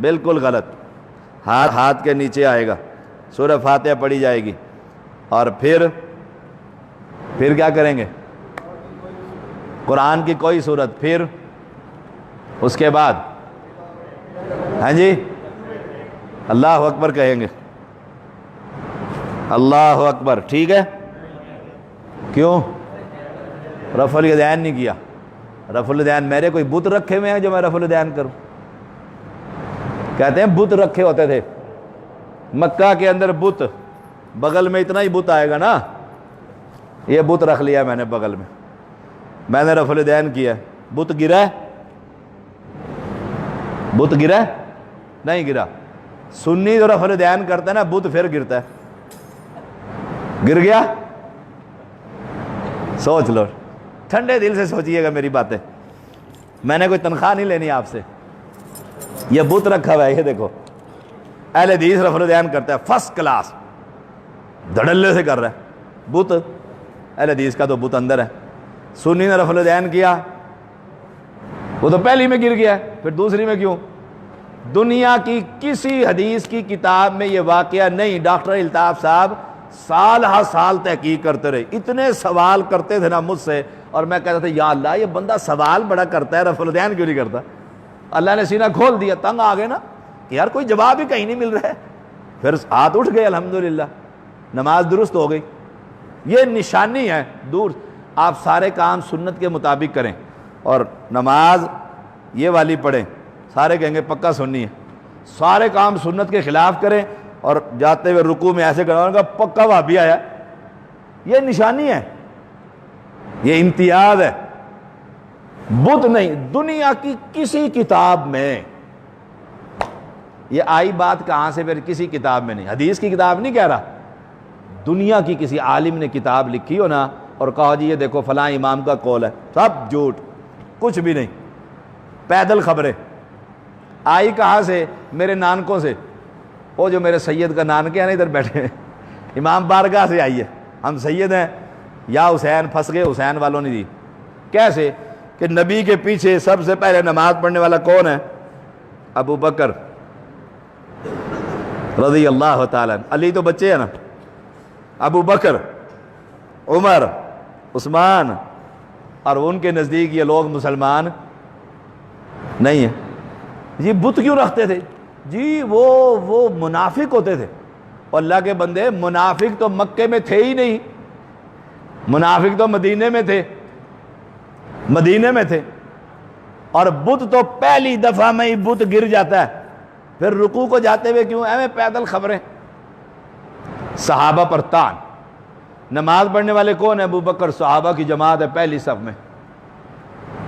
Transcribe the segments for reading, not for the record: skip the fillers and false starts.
بالکل غلط. ہاتھ کے نیچے آئے گا, سورہ فاتحہ پڑھی جائے گی, اور پھر کیا کریں گے؟ قرآن کی کوئی صورت, پھر اس کے بعد ہاں جی اللہ اکبر کہیں گے. اللہ اکبر, ٹھیک ہے. کیوں رفع الیدین نہیں کیا؟ رفع الیدین میرے کوئی بت رکھے ہوئے ہیں جو میں رفع الیدین کروں؟ کہتے ہیں بت رکھے ہوتے تھے مکہ کے اندر, بت بغل میں اتنا ہی بت آئے گا نا, یہ بت رکھ لیا میں نے بغل میں, میں نے رفع الیدین کیا, بت گرا ہے؟ بت گرا ہے؟ نہیں گرا. سنی جو رفع الیدین کرتا ہے نا, بت پھر گرتا ہے. گر گیا؟ سوچ لو, ٹھنڈے دل سے سوچئے گا میری باتیں, میں نے کوئی تنخواہ نہیں لینی آپ سے. یہ بت رکھا ہوا ہے, یہ دیکھو اہل حدیث رفع الیدین کرتا ہے فرسٹ کلاس, دھڑلے سے کر رہا ہے. بت اہل حدیث کا تو بت اندر ہے. سنی نے رفع الیدین کیا, وہ تو پہلی میں گر گیا, پھر دوسری میں کیوں؟ دنیا کی کسی حدیث کی کتاب میں یہ واقعہ نہیں. ڈاکٹر الطاف صاحب سال ہا سال تحقیق کرتے رہے, اتنے سوال کرتے تھے نا مجھ سے, اور میں کہتا تھا یا اللہ یہ بندہ سوال بڑا کرتا ہے, رفع الیدین کیوں نہیں کرتا؟ اللہ نے سینہ کھول دیا, تنگ آ گئے نا کہ یار کوئی جواب ہی کہیں نہیں مل رہا ہے. پھر ہاتھ اٹھ گئے, الحمدللہ نماز درست ہو گئی. یہ نشانی ہے دور. آپ سارے کام سنت کے مطابق کریں, اور نماز یہ والی پڑھیں, سارے کہیں گے پکا سنی ہے. سارے کام سنت کے خلاف کریں, اور جاتے ہوئے رکوع میں ایسے کرنا ہوگا پکا وہابی آیا. یہ نشانی ہے, یہ امتیاز ہے. بت نہیں, دنیا کی کسی کتاب میں یہ آئی بات کہاں سے؟ پھر کسی کتاب میں نہیں, حدیث کی کتاب نہیں کہہ رہا, دنیا کی کسی عالم نے کتاب لکھی ہو نا اور کہا جی یہ دیکھو فلاں امام کا قول ہے, سب جھوٹ, کچھ بھی نہیں. پیدل خبریں آئی کہاں سے؟ میرے نانکوں سے. وہ جو میرے سید کا نانکے ہیں نا ادھر بیٹھے ہیں, امام بارگاہ سے آئی ہے, ہم سید ہیں یا حسین, پھنس گئے, حسین والوں نے دی. کیسے کہ نبی کے پیچھے سب سے پہلے نماز پڑھنے والا کون ہے؟ ابو بکر رضی اللہ تعالیٰ. علی تو بچے ہیں نا, ابو بکر, عمر, عثمان, اور ان کے نزدیک یہ لوگ مسلمان نہیں ہیں. یہ بت کیوں رکھتے تھے؟ جی وہ منافق ہوتے تھے. اور اللہ کے بندے, منافق تو مکے میں تھے ہی نہیں, منافق تو مدینے میں تھے, اور بت تو پہلی دفعہ میں ہی بت گر جاتا ہے. پھر رکوع کو جاتے ہوئے کیوں ایویں پیدل خبریں؟ صحابہ پر تان. نماز پڑھنے والے کون ہیں؟ ابو بکر, صحابہ کی جماعت ہے پہلی صف میں,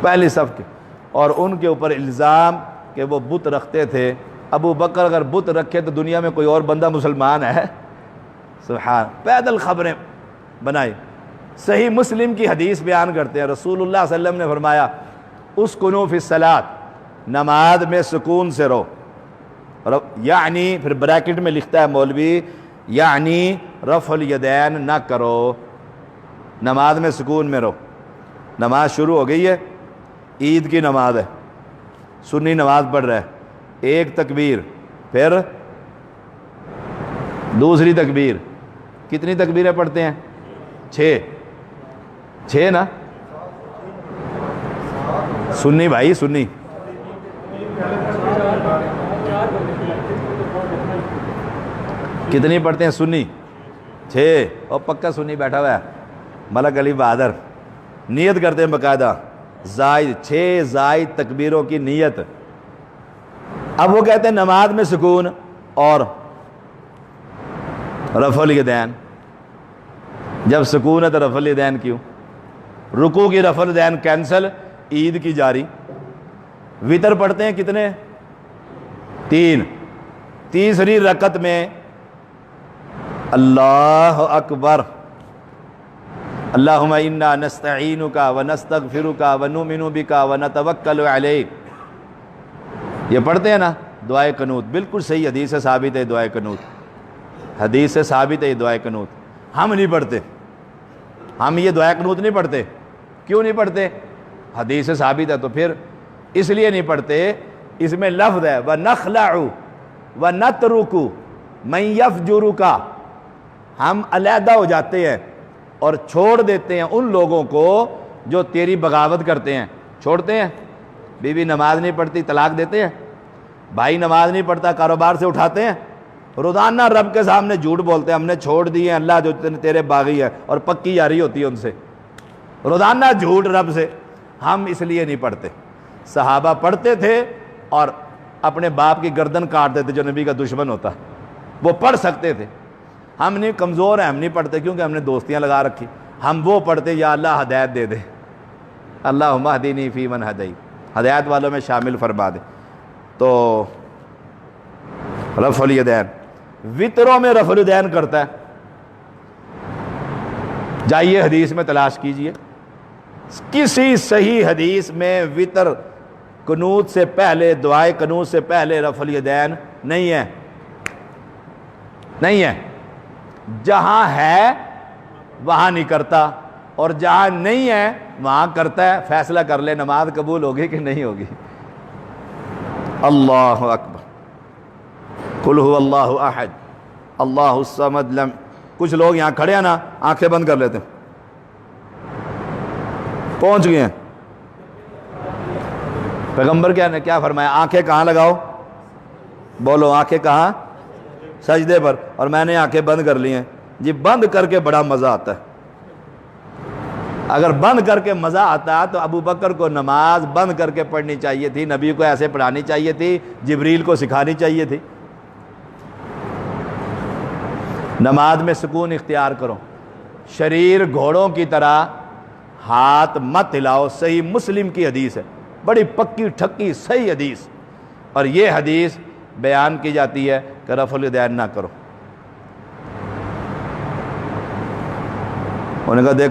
پہلی صف کے, اور ان کے اوپر الزام کہ وہ بت رکھتے تھے. ابو بکر اگر بت رکھے تو دنیا میں کوئی اور بندہ مسلمان ہے؟ سبحان. پیدل خبریں بنائی. صحیح مسلم کی حدیث بیان کرتے ہیں, رسول اللہ صلی اللہ علیہ وسلم نے فرمایا اسکنوا فی الصلاۃ, نماز میں سکون سے رہو. یعنی پھر بریکٹ میں لکھتا ہے مولوی, یعنی رفع الیدین نہ کرو, نماز میں سکون میں رہو. نماز شروع ہو گئی ہے, عید کی نماز ہے, سنی نماز پڑھ رہا ہے, ایک تکبیر, پھر دوسری تکبیر. کتنی تکبیریں پڑھتے ہیں؟ 6 نا, سنی بھائی سنی. کتنی پڑھتے ہیں سنی؟ 6. اور پکا سنی بیٹھا ہوا ہے ملک علی بہادر, نیت کرتے ہیں باقاعدہ, زائد 6 زائد تکبیروں کی نیت. اب وہ کہتے ہیں نماز میں سکون اور رفع الیدین. جب سکون ہے تو رفع الیدین کیوں؟ رکوع کی رفع الیدین کینسل, عید کی جاری. وتر پڑھتے ہیں کتنے؟ 3. تیسری رکعت میں اللہ اکبر, اللہم انا نستعینک ونستغفرک ونؤمن بک ونتوکل علیک. یہ پڑھتے ہیں نا دعائے قنوت, بالکل صحیح, حدیث سے ثابت ہے دعائے قنوت, حدیث سے ثابت ہے یہ دعائے قنوت. ہم نہیں پڑھتے, ہم یہ دعائے قنوت نہیں پڑھتے. کیوں نہیں پڑھتے؟ حدیث سے ثابت ہے. تو پھر اس لیے نہیں پڑھتے, اس میں لفظ ہے وَنَخْلَعُ وَنَتْرُكُ مَن يَفْجُرُكَ، ہم علیحدہ ہو جاتے ہیں اور چھوڑ دیتے ہیں ان لوگوں کو جو تیری بغاوت کرتے ہیں. چھوڑتے ہیں. بیوی نماز نہیں پڑھتی طلاق دیتے ہیں، بھائی نماز نہیں پڑھتا کاروبار سے اٹھاتے ہیں، روزانہ رب کے سامنے جھوٹ بولتے ہیں ہم نے چھوڑ دیے ہیں، اللہ جو تیرے باغی ہے، اور پکی یاری ہوتی ہے ان سے، روزانہ جھوٹ رب سے. ہم اس لیے نہیں پڑھتے. صحابہ پڑھتے تھے اور اپنے باپ کی گردن کاٹتے تھے جو نبی کا دشمن ہوتا، وہ پڑھ سکتے تھے. ہم نہیں، کمزور ہیں، ہم نہیں پڑھتے کیونکہ ہم نے دوستیاں لگا رکھی. ہم وہ پڑھتے یا اللہ ہدایت دے دے، اللہم اہدنی فی من ہدیت، ہدایت والوں میں شامل فرما دے. تو رفع الیدین وطروں میں رفع الیدین کرتا ہے. جائیے حدیث میں تلاش کیجئے، کسی صحیح حدیث میں وطر قنوت سے پہلے، دعائے قنوت سے پہلے رفع الیدین نہیں ہے، نہیں ہے. جہاں ہے وہاں نہیں کرتا، اور جہاں نہیں ہے وہاں کرتا ہے. فیصلہ کر لے نماز قبول ہوگی کہ نہیں ہوگی. اللہ اکبر. قل هو اللہ احد اللہ الصمد لم. کچھ لوگ یہاں کھڑے ہیں نا، آنکھیں بند کر لیتے ہیں، پہنچ گئے ہیں. پیغمبر کیا نے کیا فرمایا؟ آنکھیں کہاں لگاؤ؟ بولو آنکھیں کہاں؟ سجدے پر. اور میں نے آنکھیں بند کر لی ہیں. جی بند کر کے بڑا مزہ آتا ہے. اگر بند کر کے مزہ آتا تو ابو بکر کو نماز بند کر کے پڑھنی چاہیے تھی، نبی کو ایسے پڑھانی چاہیے تھی، جبریل کو سکھانی چاہیے تھی. نماز میں سکون اختیار کرو، شریر گھوڑوں کی طرح ہاتھ مت ہلاؤ. صحیح مسلم کی حدیث ہے، بڑی پکی ٹھکی صحیح حدیث، اور یہ حدیث بیان کی جاتی ہے کہ رفع الیدین نہ کرو. انہوں نے کہا دیکھو